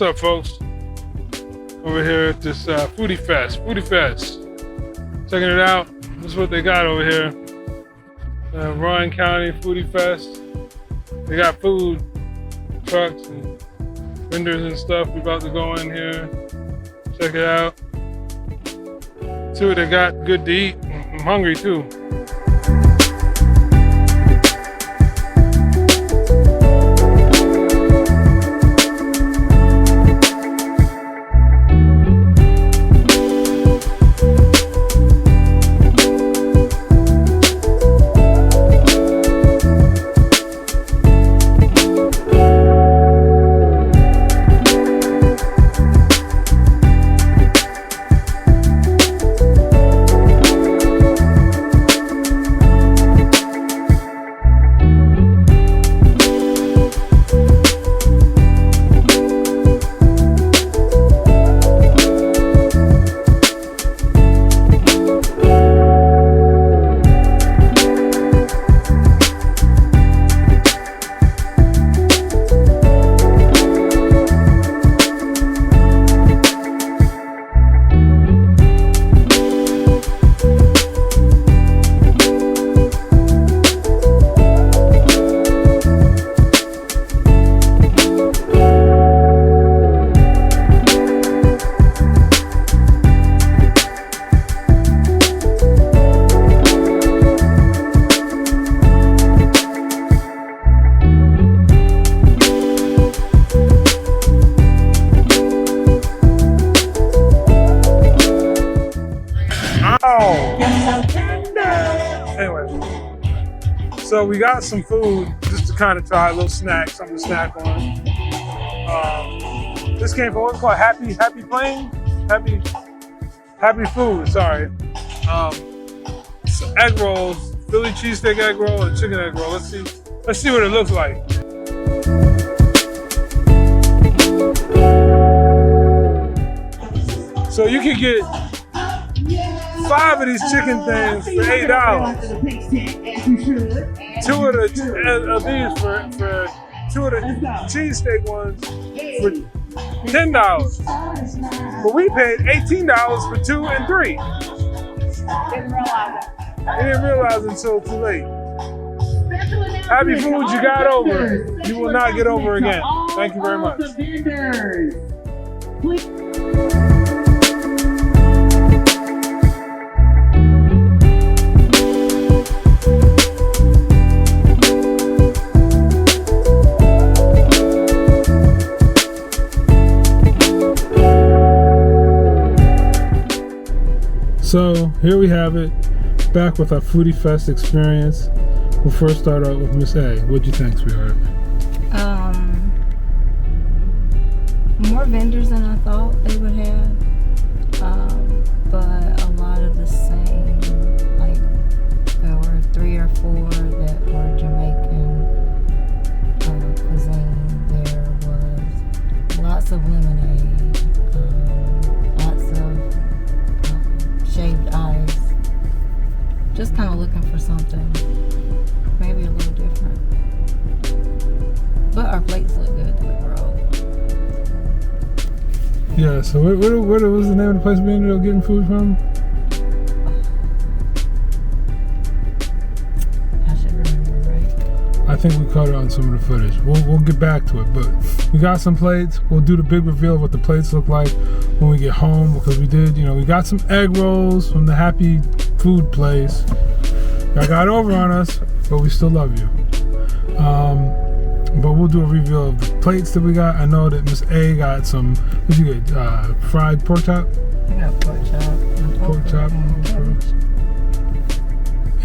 What's up, folks? Over here at this FoodieFest. Checking it out. This is what they got over here. Rowan County FoodieFest. They got food trucks and vendors and stuff. We're about to go in here. Check it out. See what they got good to eat. I'm hungry too. Anyway, so we got some food just to kind of try a little snack, something to snack on. This came from what's called Happy Food. Sorry. Some egg rolls, Philly cheesesteak egg roll and chicken egg roll. Let's see what it looks like. So you can get 5 of these chicken things for $8. Two of these for 2 of the cheesesteak ones for $10. But we paid $18 for 2 and 3. Didn't realize it until too late. Happy food you got over, you will not get over again. Thank you very much. So here we have it, back with our FoodieFest experience. We'll first start out with Miss A. What'd you think, sweetheart? More vendors than I thought they would have, but a lot of the same. Like there were 3 or 4 that were Jamaican cuisine. There was lots of lemonade, lots of shaved ice. Just kind of looking for something maybe a little different. But our plates look good to the roll. Yeah, so what was the name of the place we ended up getting food from? I should remember, right? I think we caught it on some of the footage. We'll get back to it, but we got some plates. We'll do the big reveal of what the plates look like when we get home, because we did, we got some egg rolls from the Happy Food place. Y'all got over on us, but we still love you. But we'll do a reveal of the plates that we got. I know that Miss A got some, what you get, fried pork chop? I got pork chop. Pork chop.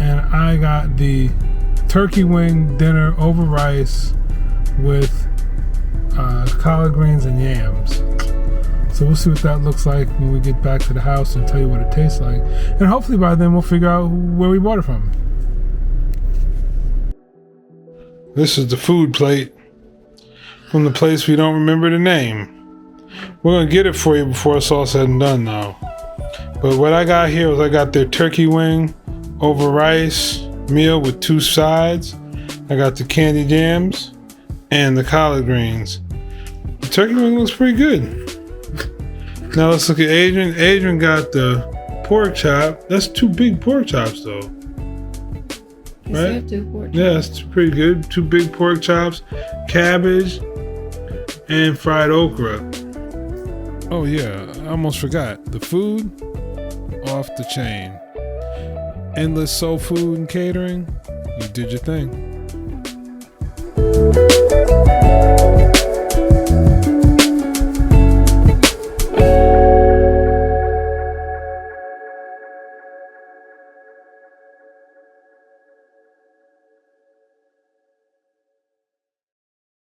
And I got the turkey wing dinner over rice with collard greens and yams. So we'll see what that looks like when we get back to the house and tell you what it tastes like. And hopefully by then we'll figure out where we bought it from. This is the food plate from the place we don't remember the name. We're going to get it for you before it's all said and done now. But what I got here was I got their turkey wing over rice meal with 2 sides. I got the candy jams and the collard greens. The turkey wing looks pretty good. Now let's look at Adrian. Adrian got the pork chop. That's 2 big pork chops though. Right? Yeah, that's pretty good. 2 big pork chops, cabbage, and fried okra. Oh yeah, I almost forgot. The food, off the chain. Endless Soul Food and Catering. You did your thing.